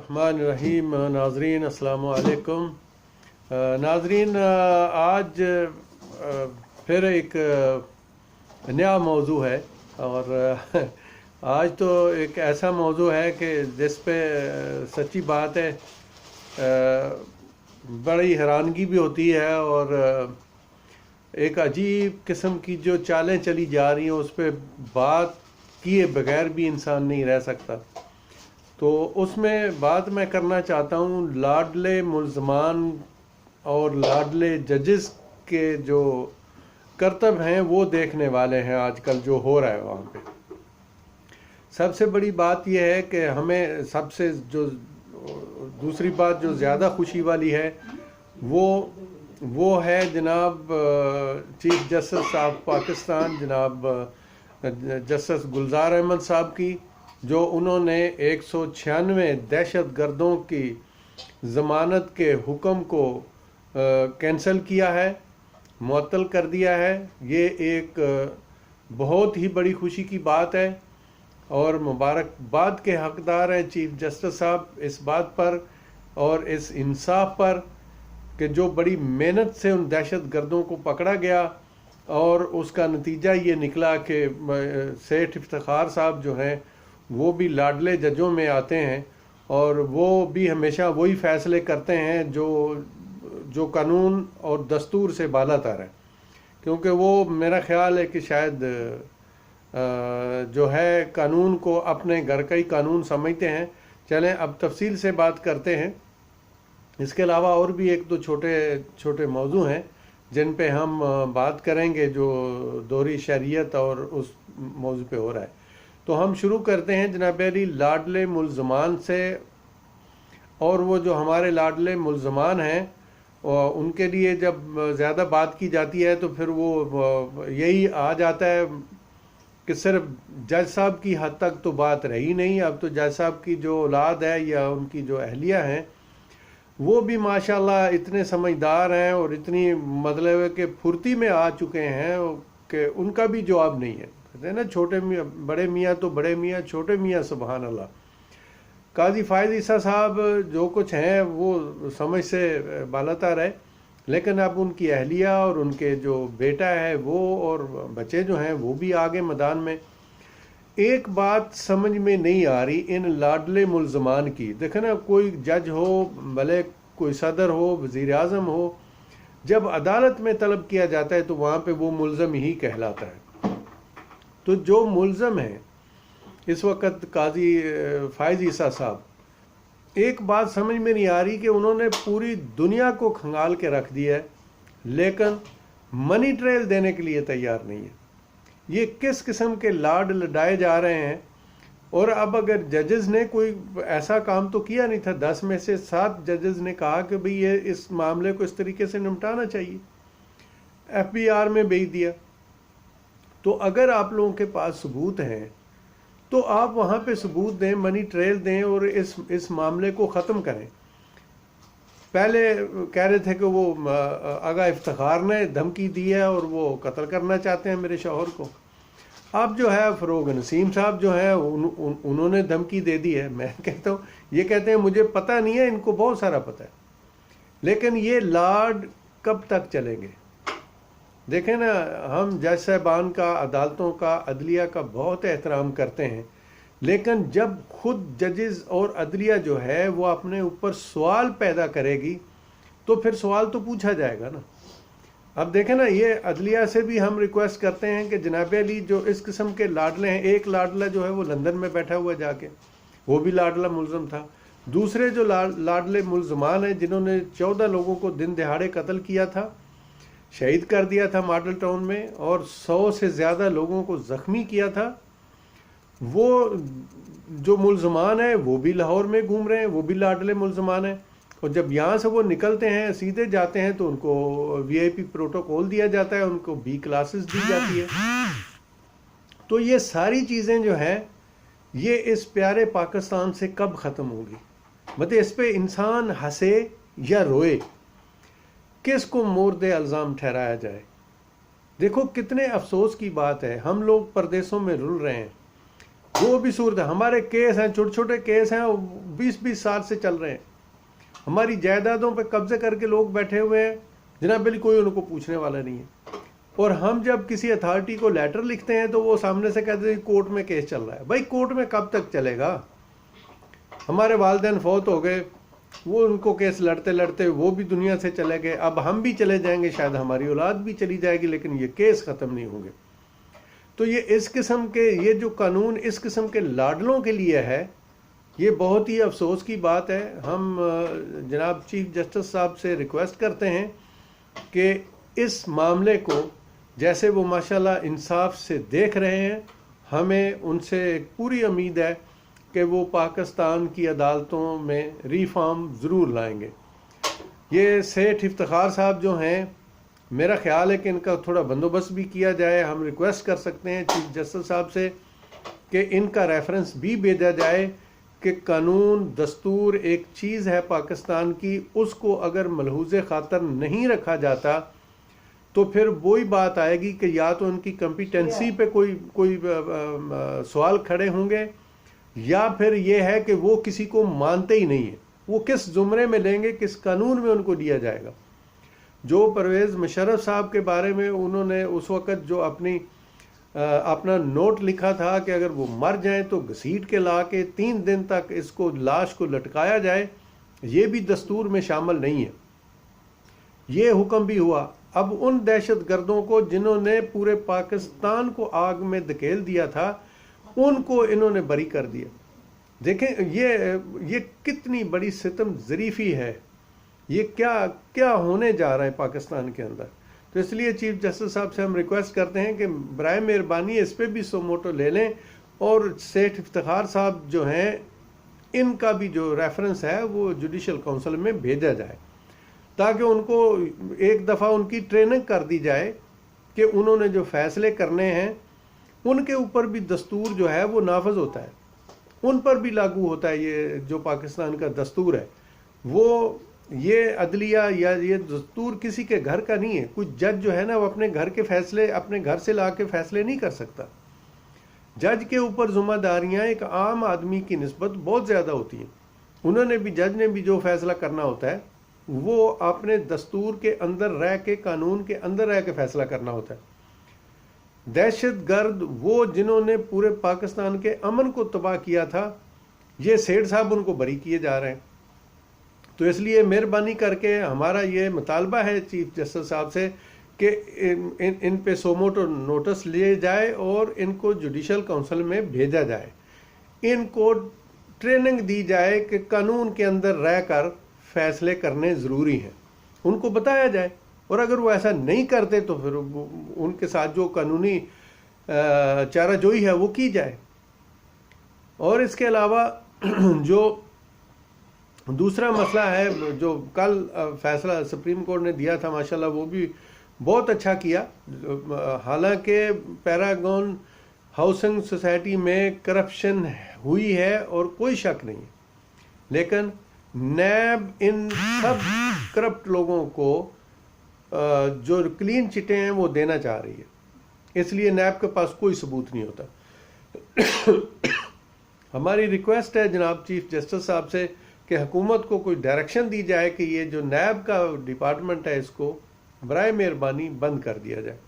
बिस्मिल्लाहिर्रहमानिर्रहीम। नाजरीन अस्सलाम वालेकुम। नाजरीन, आज फिर एक नया मौजू है और आज तो एक ऐसा मौजू है कि जिस पे सच्ची बात है बड़ी हैरानगी भी होती है और एक अजीब किस्म की जो चालें चली जा रही हैं उस पर बात किए बगैर भी इंसान नहीं रह सकता। तो उसमें बात मैं करना चाहता हूँ लाडले मुल्ज़मान और लाडले जजेस के जो करतब हैं वो देखने वाले हैं आजकल जो हो रहा है वहाँ पे। सबसे बड़ी बात यह है कि हमें सबसे जो दूसरी बात जो ज़्यादा खुशी वाली है वो है जनाब चीफ जस्टिस साहब पाकिस्तान जनाब जस्टिस गुलजार अहमद साहब की, जो उन्होंने 196 दहशत गर्दों की ज़मानत के हुक्म को कैंसिल किया है, मुअत्तल कर दिया है। ये एक बहुत ही बड़ी खुशी की बात है और मुबारकबाद के हकदार हैं चीफ जस्टिस साहब इस बात पर और इस इंसाफ पर कि जो बड़ी मेहनत से उन दहशत गर्दों को पकड़ा गया और उसका नतीजा ये निकला कि सेठ इफ्तिखार साहब जो हैं वो भी लाडले जजों में आते हैं और वो भी हमेशा वही फ़ैसले करते हैं जो कानून और दस्तूर से बालातर है, क्योंकि वो मेरा ख़्याल है कि शायद जो है कानून को अपने घर का ही कानून समझते हैं। चलें अब तफसील से बात करते हैं। इसके अलावा और भी एक दो छोटे छोटे मौजू हैं जिन पे हम बात करेंगे जो दोहरी शरीयत और उस मौजू पे हो रहा है। तो हम शुरू करते हैं जनाब अली लाडले मुल्ज़मान से। और वो जो हमारे लाडले मुल्ज़मान हैं उनके लिए जब ज़्यादा बात की जाती है तो फिर वो यही आ जाता है कि सिर्फ जज साहब की हद तक तो बात रही नहीं। अब तो जज साहब की जो औलाद है या उनकी जो अहलिया हैं वो भी माशाल्लाह इतने समझदार हैं और इतनी मतलब है कि फुर्ती में आ चुके हैं कि उनका भी जवाब नहीं है। कहते हैं ना छोटे मियाँ बड़े मियाँ तो बड़े मियाँ छोटे मियाँ सुभान अल्लाह। काजी फ़ायज़ ईसा साहब जो कुछ हैं वो समझ से बालातर है, लेकिन अब उनकी अहलिया और उनके जो बेटा है वो और बच्चे जो हैं वो भी आगे मैदान में। एक बात समझ में नहीं आ रही इन लाडले मुल्ज़मान की। देखें ना, कोई जज हो भले कोई सदर हो वज़ीर आज़म हो, जब अदालत में तलब किया जाता है तो वहाँ पे वो मुल्ज़म ही कहलाता है। तो जो मुल्ज़म है इस वक्त काजी फ़ायज़ ईसा साहब, एक बात समझ में नहीं आ रही कि उन्होंने पूरी दुनिया को खंगाल के रख दिया है लेकिन मनी ट्रेल देने के लिए तैयार नहीं है। ये किस किस्म के लाड लडाए जा रहे हैं। और अब अगर जजेस ने कोई ऐसा काम तो किया नहीं था, 10 में से 7 जजेस ने कहा कि भाई ये इस मामले को इस तरीके से निपटाना चाहिए, FBR में भेज दिया। तो अगर आप लोगों के पास सबूत हैं तो आप वहाँ पे सबूत दें, मनी ट्रेल दें और इस मामले को ख़त्म करें। पहले कह रहे थे कि वो आगा इफ्तिखार ने धमकी दी है और वो कत्ल करना चाहते हैं मेरे शौहर को। अब जो है फ़रोग नसीम साहब जो है उन्होंने धमकी दे दी है। मैं कहता हूँ ये कहते हैं मुझे पता नहीं है, इनको बहुत सारा पता है। लेकिन ये लाड कब तक चलेंगे? देखें ना, हम जज साहबान का, अदालतों का, अदलिया का बहुत एहतराम करते हैं, लेकिन जब खुद जजेस और अदलिया जो है वो अपने ऊपर सवाल पैदा करेगी तो फिर सवाल तो पूछा जाएगा ना। अब देखें ना, ये अदलिया से भी हम रिक्वेस्ट करते हैं कि जनाब अली जो इस किस्म के लाडले हैं, एक लाडला जो है वो लंदन में बैठा हुआ जाके, वो भी लाडला मुल्ज़म था। दूसरे जो लाडले मुल्ज़मान हैं जिन्होंने 14 लोगों को दिन दिहाड़े कत्ल किया था, शहीद कर दिया था मॉडल टाउन में और 100 से ज़्यादा लोगों को ज़ख्मी किया था, वो जो मुल्ज़मान हैं वो भी लाहौर में घूम रहे हैं, वो भी लाडले मुल्ज़मान हैं। और जब यहाँ से वो निकलते हैं सीधे जाते हैं तो उनको VIP प्रोटोकॉल दिया जाता है, उनको B क्लासेस दी जाती है। तो ये सारी चीज़ें जो हैं ये इस प्यारे पाकिस्तान से कब ख़त्म होगी? मतलब इस पे इंसान हंसे या रोए, किसको मोर्द इल्ज़ाम ठहराया जाए? देखो कितने अफसोस की बात है, हम लोग परदेशों में रुल रहे हैं, जो भी सूरत है, हमारे केस हैं, छोटे छोटे केस हैं, 20-20 साल से चल रहे हैं। हमारी जायदादों पे कब्जे करके लोग बैठे हुए हैं, जनाब बिल्कुल कोई उनको पूछने वाला नहीं है। और हम जब किसी अथॉरिटी को लेटर लिखते हैं तो वो सामने से कहते हैं कोर्ट में केस चल रहा है। भाई कोर्ट में कब तक चलेगा? हमारे वालिदैन फौत हो गए, वो उनको केस लड़ते लड़ते वो भी दुनिया से चले गए, अब हम भी चले जाएंगे, शायद हमारी औलाद भी चली जाएगी, लेकिन ये केस ख़त्म नहीं होंगे। तो ये इस किस्म के, ये जो कानून इस किस्म के लाडलों के लिए है, ये बहुत ही अफसोस की बात है। हम जनाब चीफ जस्टिस साहब से रिक्वेस्ट करते हैं कि इस मामले को, जैसे वो माशाल्लाह इंसाफ से देख रहे हैं, हमें उनसे एक पूरी उम्मीद है कि वो पाकिस्तान की अदालतों में रिफॉर्म ज़रूर लाएंगे। ये सेठ इफ्तिखार साहब जो हैं, मेरा ख्याल है कि इनका थोड़ा बंदोबस्त भी किया जाए। हम रिक्वेस्ट कर सकते हैं चीफ जस्टिस साहब से कि इनका रेफरेंस भी भेजा जाए कि कानून दस्तूर एक चीज़ है पाकिस्तान की, उसको अगर मलहूज़े खातर नहीं रखा जाता तो फिर वही बात आएगी कि या तो उनकी कम्पिटेंसी पे कोई सवाल खड़े होंगे, या फिर ये है कि वो किसी को मानते ही नहीं है। वो किस ज़ुमरे में लेंगे, किस कानून में उनको दिया जाएगा? जो परवेज़ मुशर्रफ साहब के बारे में उन्होंने उस वक़्त जो अपना नोट लिखा था कि अगर वो मर जाएं तो घसीट के ला के 3 दिन तक इसको लाश को लटकाया जाए, ये भी दस्तूर में शामिल नहीं है। ये हुक्म भी हुआ। अब उन दहशत गर्दों को जिन्होंने पूरे पाकिस्तान को आग में धकेल दिया था, उनको इन्होंने बरी कर दिया। देखें ये कितनी बड़ी सितम ज़रीफ़ी है, ये क्या क्या होने जा रहा है पाकिस्तान के अंदर। तो इसलिए चीफ जस्टिस साहब से हम रिक्वेस्ट करते हैं कि बराए मेहरबानी इस पर भी सोमोटो ले लें, और सेठ इफ्तिखार साहब जो हैं, इनका भी जो रेफरेंस है वो जुडिशल काउंसिल में भेजा जाए, ताकि उनको एक दफ़ा उनकी ट्रेनिंग कर दी जाए कि उन्होंने जो फैसले करने हैं उनके ऊपर भी दस्तूर जो है वो नाफज होता है, उन पर भी लागू होता है। ये जो पाकिस्तान का दस्तूर है, वो ये अदलिया या ये दस्तूर किसी के घर का नहीं है। कुछ जज जो है ना, वो अपने घर के फैसले अपने घर से ला के फैसले नहीं कर सकता। जज के ऊपर जिम्मेदारियाँ एक आम आदमी की निस्बत बहुत ज़्यादा होती हैं। उन्होंने भी, जज ने भी जो फैसला करना होता है वो अपने दस्तूर के अंदर रह के, कानून के अंदर रह के फैसला करना होता है। दहशत गर्द वो जिन्होंने पूरे पाकिस्तान के अमन को तबाह किया था, ये सेठ साहब उनको बरी किए जा रहे हैं। तो इसलिए मेहरबानी करके हमारा ये मुतालबा है चीफ जस्टिस साहब से कि इन पे सोमोटो नोटिस लिए जाए और इनको जुडिशल काउंसिल में भेजा जाए। इनको ट्रेनिंग दी जाए कि कानून के अंदर रहकर फैसले करने ज़रूरी हैं, उनको बताया जाए। और अगर वो ऐसा नहीं करते तो फिर उनके साथ जो कानूनी चाराजोई है वो की जाए। और इसके अलावा जो दूसरा मसला है, जो कल फैसला सुप्रीम कोर्ट ने दिया था, माशाल्लाह वो भी बहुत अच्छा किया। हालांकि पैरागॉन हाउसिंग सोसाइटी में करप्शन हुई है और कोई शक नहीं, लेकिन नैब इन सब करप्ट लोगों को जो क्लीन चिटें हैं वो देना चाह रही है, इसलिए नैब के पास कोई सबूत नहीं होता। हमारी रिक्वेस्ट है जनाब चीफ जस्टिस साहब से कि हुकूमत को कोई डायरेक्शन दी जाए कि ये जो नैब का डिपार्टमेंट है इसको बराए मेहरबानी बंद कर दिया जाए।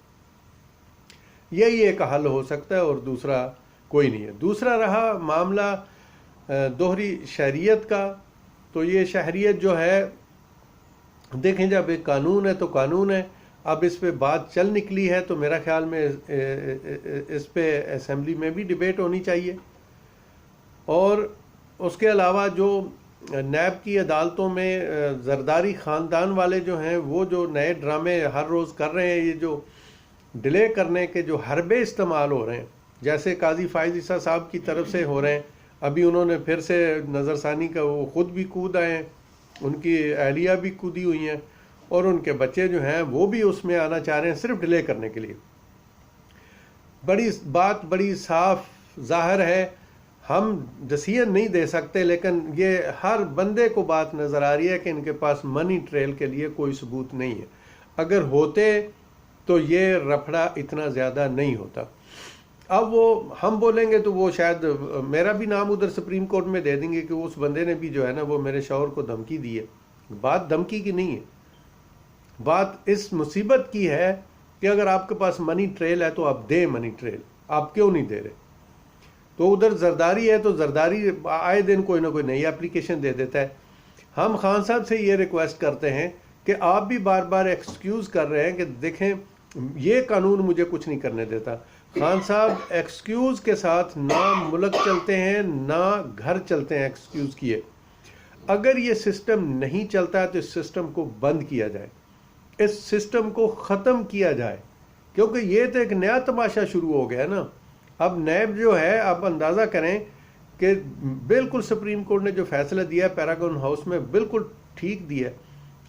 यही एक हल हो सकता है और दूसरा कोई नहीं है। दूसरा रहा मामला दोहरी शहरियत का, तो ये शहरियत जो है, देखें जब एक कानून है तो कानून है। अब इस पे बात चल निकली है तो मेरा ख्याल में इस पे असेंबली में भी डिबेट होनी चाहिए। और उसके अलावा जो नैब की अदालतों में जरदारी ख़ानदान वाले जो हैं, वो जो नए ड्रामे हर रोज़ कर रहे हैं, ये जो डिले करने के जो हरबे इस्तेमाल हो रहे हैं, जैसे काजी फायज़ ईसा साहब की तरफ से हो रहे हैं। अभी उन्होंने फिर से नज़रसानी का, वो ख़ुद भी कूद आए हैं, उनकी अहलिया भी कूदी हुई हैं, और उनके बच्चे जो हैं वो भी उसमें आना चाह रहे हैं सिर्फ डिले करने के लिए। बड़ी साफ ज़ाहिर है, हम डिसीजन नहीं दे सकते, लेकिन ये हर बंदे को बात नज़र आ रही है कि इनके पास मनी ट्रेल के लिए कोई सबूत नहीं है। अगर होते तो ये रफड़ा इतना ज़्यादा नहीं होता। اب وہ ہم بولیں گے تو وہ شاید میرا بھی نام ادھر سپریم کورٹ میں دے دیں گے کہ اس بندے نے بھی جو ہے نا وہ میرے شوہر کو دھمکی دی ہے. بات دھمکی کی نہیں ہے، بات اس مصیبت کی ہے کہ اگر آپ کے پاس منی ٹریل ہے تو آپ دیں منی ٹریل، آپ کیوں نہیں دے رہے؟ تو ادھر زرداری ہے تو زرداری آئے دن کوئی نہ کوئی نئی اپلیکیشن دے دیتا ہے. ہم خان صاحب سے یہ ریکویسٹ کرتے ہیں کہ آپ بھی بار بار ایکسکیوز کر رہے ہیں کہ دیکھیں یہ قانون مجھے کچھ نہیں کرنے دیتا. خان صاحب ایکسکیوز کے ساتھ نہ ملک چلتے ہیں نہ گھر چلتے ہیں ایکسکیوز کیے. اگر یہ سسٹم نہیں چلتا ہے تو اس سسٹم کو بند کیا جائے، اس سسٹم کو ختم کیا جائے، کیونکہ یہ تو ایک نیا تماشا شروع ہو گیا نا. اب نیب جو ہے، آپ اندازہ کریں کہ بالکل سپریم کورٹ نے جو فیصلہ دیا ہے پیراگون ہاؤس میں بالکل ٹھیک دیا ہے،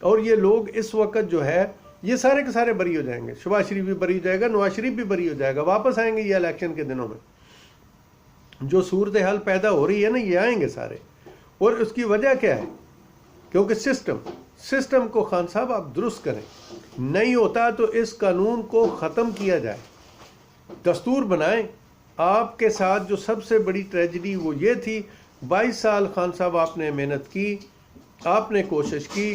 اور یہ لوگ اس وقت جو ہے یہ سارے کے سارے بری ہو جائیں گے. شہباز شریف بھی بری ہو جائے گا، نواز شریف بھی بری ہو جائے گا، واپس آئیں گے یہ الیکشن کے دنوں میں. جو صورتحال پیدا ہو رہی ہے نا یہ آئیں گے سارے. اور اس کی وجہ کیا ہے؟ کیونکہ سسٹم کو خان صاحب آپ درست کریں. نہیں ہوتا تو اس قانون کو ختم کیا جائے، دستور بنائیں. آپ کے ساتھ جو سب سے بڑی ٹریجڈی وہ یہ تھی، 22 سال خان صاحب آپ نے محنت کی، آپ نے کوشش کی،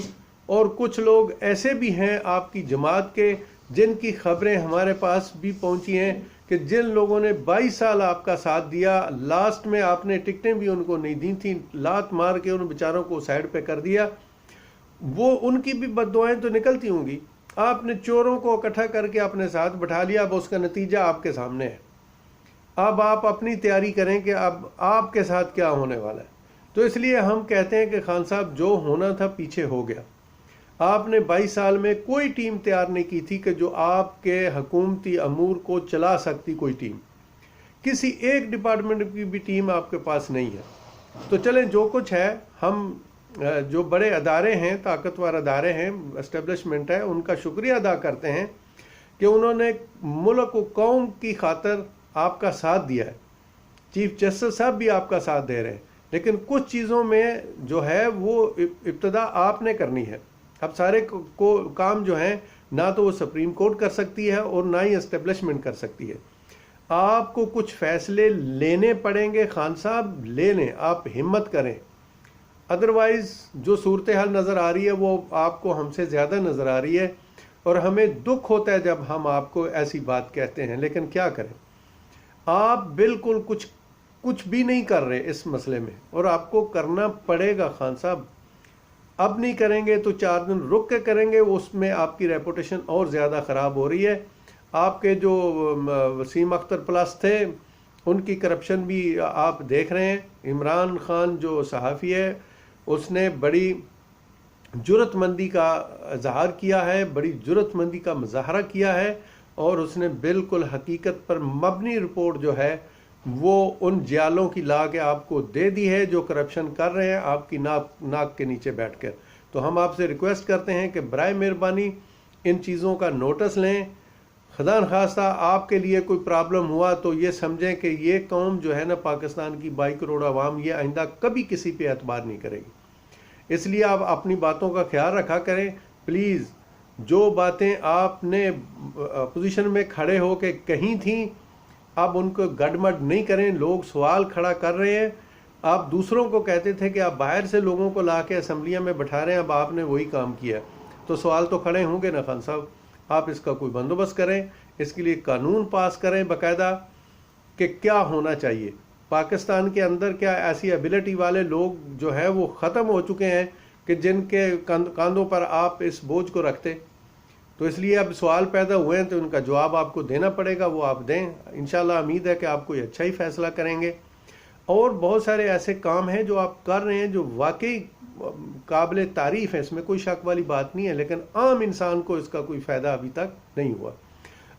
اور کچھ لوگ ایسے بھی ہیں آپ کی جماعت کے جن کی خبریں ہمارے پاس بھی پہنچی ہیں کہ جن لوگوں نے 22 سال آپ کا ساتھ دیا، لاسٹ میں آپ نے ٹکٹیں بھی ان کو نہیں دی تھیں، لات مار کے ان بیچاروں کو سائڈ پہ کر دیا. وہ ان کی بھی بد دعائیں تو نکلتی ہوں گی. آپ نے چوروں کو اکٹھا کر کے اپنے ساتھ بٹھا لیا، اب اس کا نتیجہ آپ کے سامنے ہے. اب آپ اپنی تیاری کریں کہ اب آپ کے ساتھ کیا ہونے والا ہے. تو اس لیے ہم کہتے ہیں کہ خان صاحب جو ہونا تھا پیچھے ہو گیا. آپ نے 22 سال میں کوئی ٹیم تیار نہیں کی تھی کہ جو آپ کے حکومتی امور کو چلا سکتی. کوئی ٹیم، کسی ایک ڈپارٹمنٹ کی بھی ٹیم آپ کے پاس نہیں ہے. تو چلیں جو کچھ ہے، ہم جو بڑے ادارے ہیں، طاقتور ادارے ہیں، اسٹیبلشمنٹ ہے، ان کا شکریہ ادا کرتے ہیں کہ انہوں نے ملک و قوم کی خاطر آپ کا ساتھ دیا ہے. چیف جسٹس صاحب بھی آپ کا ساتھ دے رہے ہیں، لیکن کچھ چیزوں میں جو ہے وہ ابتدا آپ نے کرنی ہے. اب سارے کو کام جو ہیں نہ تو وہ سپریم کورٹ کر سکتی ہے اور نہ ہی اسٹیبلشمنٹ کر سکتی ہے. آپ کو کچھ فیصلے لینے پڑیں گے خان صاحب، لے لیں، آپ ہمت کریں. ادروائز جو صورتحال نظر آ رہی ہے وہ آپ کو ہم سے زیادہ نظر آ رہی ہے، اور ہمیں دکھ ہوتا ہے جب ہم آپ کو ایسی بات کہتے ہیں. لیکن کیا کریں، آپ بالکل کچھ بھی نہیں کر رہے اس مسئلے میں، اور آپ کو کرنا پڑے گا خان صاحب. اب نہیں کریں گے تو 4 دن رک کے کریں گے، اس میں آپ کی ریپوٹیشن اور زیادہ خراب ہو رہی ہے. آپ کے جو وسیم اختر پلس تھے ان کی کرپشن بھی آپ دیکھ رہے ہیں. عمران خان جو صحافی ہے اس نے بڑی جرت مندی کا اظہار کیا ہے، بڑی جرت مندی کا مظاہرہ کیا ہے، اور اس نے بالکل حقیقت پر مبنی رپورٹ جو ہے وہ ان جیالوں کی لا کے آپ کو دے دی ہے جو کرپشن کر رہے ہیں آپ کی ناک کے نیچے بیٹھ کر. تو ہم آپ سے ریکویسٹ کرتے ہیں کہ برائے مہربانی ان چیزوں کا نوٹس لیں. خدا نخواستہ آپ کے لیے کوئی پرابلم ہوا تو یہ سمجھیں کہ یہ قوم جو ہے نا پاکستان کی 22 کروڑ عوام، یہ آئندہ کبھی کسی پہ اعتبار نہیں کرے گی. اس لیے آپ اپنی باتوں کا خیال رکھا کریں پلیز. جو باتیں آپ نے اپوزیشن میں کھڑے ہو کے کہیں تھیں اب ان کو گڈمڈ نہیں کریں. لوگ سوال کھڑا کر رہے ہیں. آپ دوسروں کو کہتے تھے کہ آپ باہر سے لوگوں کو لا کے اسمبلیاں میں بٹھا رہے ہیں، اب آپ نے وہی کام کیا. تو سوال تو کھڑے ہوں گے نا خان صاحب. آپ اس کا کوئی بندوبست کریں، اس کے لیے قانون پاس کریں باقاعدہ کہ کیا ہونا چاہیے. پاکستان کے اندر کیا ایسی ایبلٹی والے لوگ جو ہے وہ ختم ہو چکے ہیں کہ جن کے کاندھوں پر آپ اس بوجھ کو رکھتے. تو اس لیے اب سوال پیدا ہوئے ہیں تو ان کا جواب آپ کو دینا پڑے گا، وہ آپ دیں. انشاءاللہ امید ہے کہ آپ کوئی اچھا ہی فیصلہ کریں گے. اور بہت سارے ایسے کام ہیں جو آپ کر رہے ہیں جو واقعی قابل تعریف ہے، اس میں کوئی شک والی بات نہیں ہے، لیکن عام انسان کو اس کا کوئی فائدہ ابھی تک نہیں ہوا.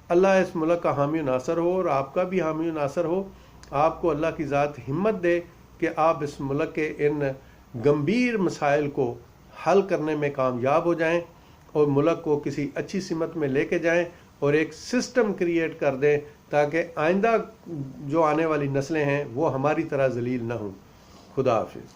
اللہ اس ملک کا حامی و ناصر ہو، اور آپ کا بھی حامی و ناصر ہو. آپ کو اللہ کی ذات ہمت دے کہ آپ اس ملک کے ان گمبھیر مسائل کو حل کرنے میں کامیاب ہو جائیں اور ملک کو کسی اچھی سمت میں لے کے جائیں اور ایک سسٹم کریٹ کر دیں تاکہ آئندہ جو آنے والی نسلیں ہیں وہ ہماری طرح ذلیل نہ ہوں. خدا حافظ.